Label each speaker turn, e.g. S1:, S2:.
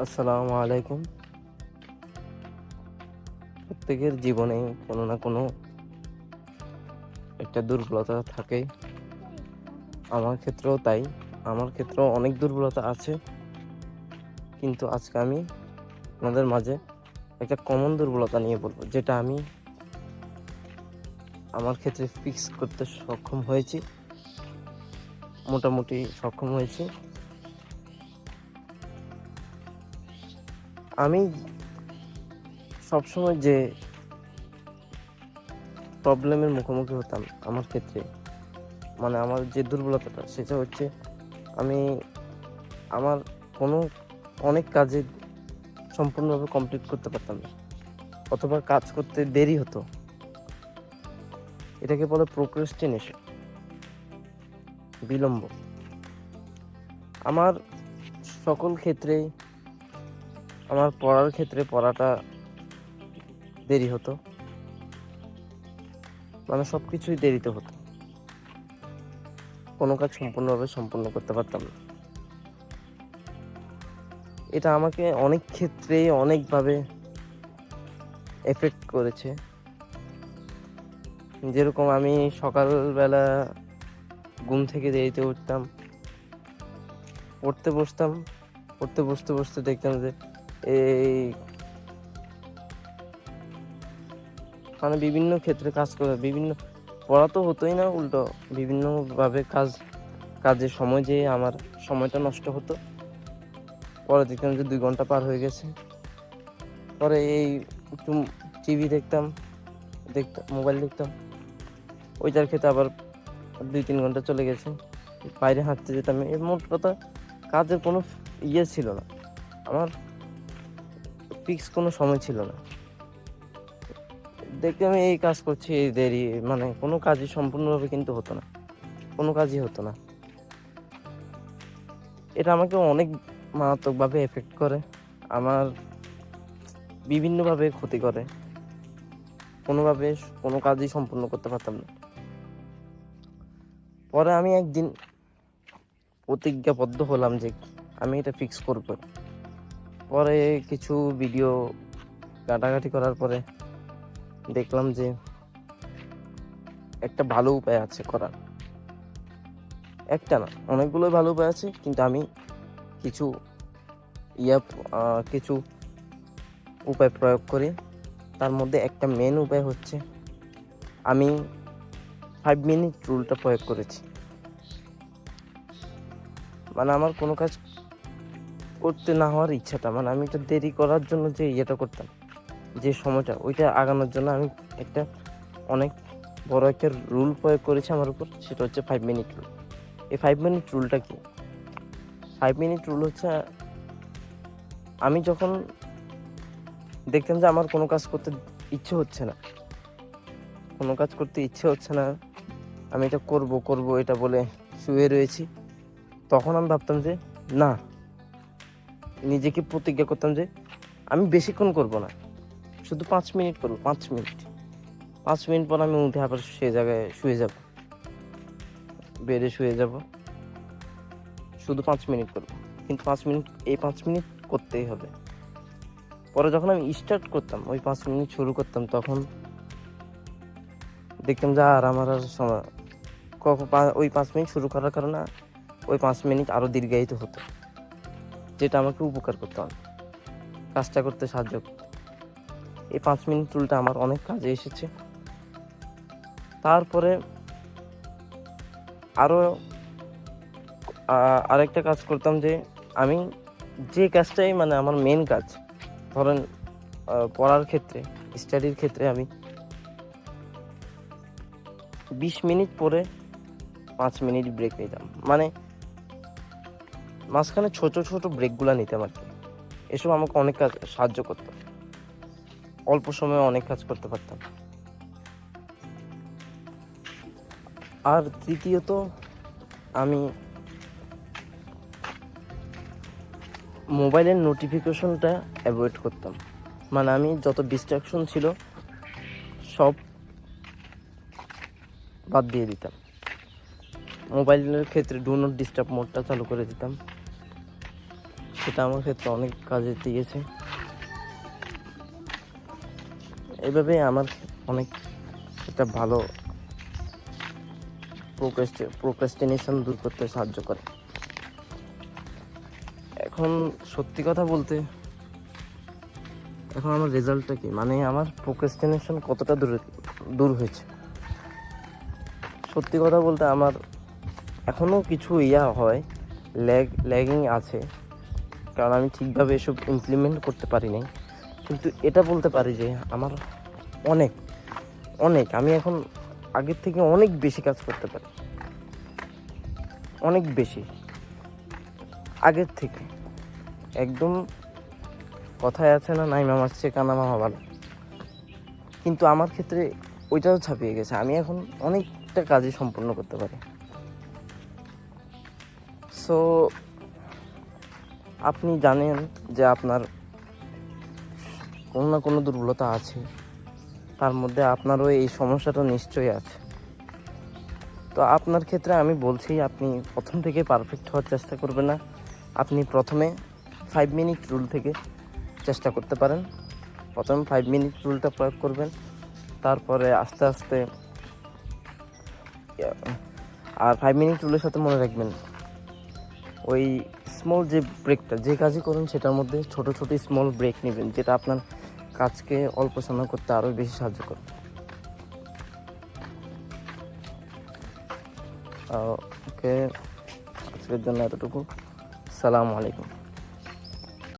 S1: আসসালামু আলাইকুম। প্রত্যেকের জীবনে কোনো না কোনো একটা দুর্বলতা থাকে। আমার ক্ষেত্রেও তাই। আমার ক্ষেত্রেও অনেক দুর্বলতা আছে। কিন্তু আজকে আমি আপনাদের মাঝে একটা কমন দুর্বলতা নিয়ে বলবো, যেটা আমি আমার ক্ষেত্রে ফিক্স করতে সক্ষম হয়েছি। মোটামুটি সক্ষম হয়েছি। আমি সবসময় যে প্রবলেমের মুখোমুখি হতাম আমার ক্ষেত্রে, মানে আমার যে দুর্বলতাটা, সেটা হচ্ছে আমি আমার কোনো অনেক কাজে সম্পূর্ণভাবে কমপ্লিট করতে পারতাম না, অথবা কাজ করতে দেরি হতো। এটাকে বলে প্রোক্রাস্টিনেশন, বিলম্ব। আমার সকল ক্ষেত্রেই, আমার পড়ার ক্ষেত্রে পড়াটা দেরি হতো, মানে সব কিছুই দেরিতে হতো। কোনো কাজ সম্পূর্ণভাবে সম্পূর্ণ করতে পারতাম না। এটা আমাকে অনেক ক্ষেত্রেই অনেকভাবে এফেক্ট করেছে। যেরকম আমি সকালবেলা ঘুম থেকে দেরিতে উঠতাম, পড়তে বসতাম, পড়তে বসতে বসতে দেখতাম যে এই মানে বিভিন্ন ক্ষেত্রে কাজ করে, বিভিন্ন পড়া তো হতোই না, উল্টো বিভিন্নভাবে কাজের সময় যেয়ে আমার সময়টা নষ্ট হতো। পরে দেখতাম যে 2 ঘন্টা পার হয়ে গেছে। পরে এই একটু টিভি দেখতাম, মোবাইল দেখতাম, ওইটার ক্ষেত্রে আবার 2-3 ঘন্টা চলে গেছে। বাইরে হাঁটতে যেতাম। এর মোট কথা, কাজের কোনো ছিল না, আমার ফিক্স কোনো সময় ছিল না। দেখতাম এই কাজ করছি, এই দেরি, মানে কোনো কাজই সম্পূর্ণভাবে কিন্তু হতো না, কোনো কাজই হতো না। এটা আমাকে অনেক মারাত্মকভাবে এফেক্ট করে, আমার বিভিন্নভাবে ক্ষতি করে। কোনোভাবে কোনো কাজই সম্পূর্ণ করতে পারতাম না। পরে আমি একদিন প্রতিজ্ঞাবদ্ধ হলাম যে আমি এটা ফিক্স করব। পরে কিছু ভিডিও ঘাটাঘাটি করার পরে দেখলাম যে একটা ভালো উপায় আছে করার। একটা না, অনেকগুলো ভালো উপায় আছে, কিন্তু আমি কিছু কিছু উপায় প্রয়োগ করি। তার মধ্যে একটা মেন উপায় হচ্ছে, আমি 5 মিনিট রুলটা প্রয়োগ করেছি। মানে আমার কোনো কাজ করতে না হওয়ার ইচ্ছাটা, মানে আমি এটা দেরি করার জন্য যে ইয়েটা করতাম, যে সময়টা, ওইটা আগানোর জন্য আমি একটা অনেক বড় একটা রুল প্রয়োগ করেছি আমার উপর। সেটা হচ্ছে 5 মিনিট রুল। এই 5 মিনিট রুলটা কি? 5 মিনিট রুল হচ্ছে, আমি যখন দেখতাম যে আমার কোনো কাজ করতে ইচ্ছে হচ্ছে না, আমি এটা করব করব এটা বলে শুয়ে রয়েছি, তখন আমি ভাবতাম যে না, নিজেকে প্রতিজ্ঞা করতাম যে আমি বেশিক্ষণ করব না, শুধু 5 মিনিট করবো। 5 মিনিট, 5 মিনিট পর আমি উঠে আবার সে জায়গায় শুয়ে যাব, বেডে শুয়ে যাব। শুধু 5 মিনিট করব, কিন্তু 5 মিনিট, এই 5 মিনিট করতেই হবে। পরে যখন আমি স্টার্ট করতাম, ওই 5 মিনিট শুরু করতাম, তখন দেখতাম যে আর আমার আর সময়, ওই 5 মিনিট শুরু করার কারণে ওই 5 মিনিট আরও দীর্ঘায়িত হতো, যেটা আমাকে উপকার করতো, কাজটা করতে সাহায্য করতো। এই 5 মিনিট রুলটা আমার অনেক কাজে এসেছে। তারপরে আরও আরেকটা কাজ করতাম, যে আমি যে কাজটাই, মানে আমার মেন কাজ, ধরেন পড়ার ক্ষেত্রে, স্টাডির ক্ষেত্রে, আমি 20 মিনিট পরে 5 মিনিট ব্রেক নিতাম। মানে মাঝখানে ছোট ছোট ব্রেকগুলো নিতাম আর কি। এসব আমাকে অনেক কাজ সাহায্য করতো, অল্প সময়ে অনেক কাজ করতে পারতাম। আর তৃতীয়ত, আমি মোবাইলের নোটিফিকেশনটা অ্যাভয়েড করতাম। মানে আমি যত ডিস্ট্রাকশন ছিল সব বাদ দিয়ে দিতাম। মোবাইলের ক্ষেত্রে ডু নট ডিস্টার্ব মোডটা চালু করে দিতাম। সেটা আমার ক্ষেত্রে অনেক কাজে দিয়েছে। এইভাবে আমার অনেক একটা ভালো প্রোক্রাস্টিনেশন দূর করতে সাহায্য করে। এখন সত্যি কথা বলতে, এখন আমার রেজাল্টটা কি, মানে আমার প্রোক্রাস্টিনেশন কতটা দূর হয়েছে। সত্যি কথা বলতে আমার এখনও কিছু হয়, ল্যাগিং আছে, কারণ আমি ঠিকভাবে এসব ইমপ্লিমেন্ট করতে পারি নাই। কিন্তু এটা বলতে পারি যে আমার অনেক অনেক আমি এখন আগের থেকে অনেক বেশি কাজ করতে পারি, অনেক বেশি আগের থেকে। একদম কথায় আছে না, নাই মামার চেয়ে কানা মামা ভালো, কিন্তু আমার ক্ষেত্রে ওইটাও ছাপিয়ে গেছে। আমি এখন অনেকটা কাজই সম্পূর্ণ করতে পারি। সো আপনি জানেন যে আপনার কোনো না কোনো দুর্বলতা আছে, তার মধ্যে আপনারও এই সমস্যাটা নিশ্চয়ই আছে। তো আপনার ক্ষেত্রে আমি বলছি, আপনি প্রথম থেকে পারফেক্ট হওয়ার চেষ্টা করবেন না। আপনি প্রথমে 5 মিনিট রুল থেকে চেষ্টা করতে পারেন। প্রথমে 5 মিনিট রুলটা প্রয়োগ করবেন, তারপরে আস্তে আস্তে। আর 5 মিনিট রুলের সাথে মনে রাখবেন, ওই স্মল যে ব্রেকটা, যে কাজই করুন সেটার মধ্যে ছোট ছোট স্মল ব্রেক নেবেন, যেটা আপনার কাজকে অল্প সময় করতে আরও বেশি সাহায্য করবে। ওকে, আজকের জন্য এতটুকু। আসসালামু আলাইকুম।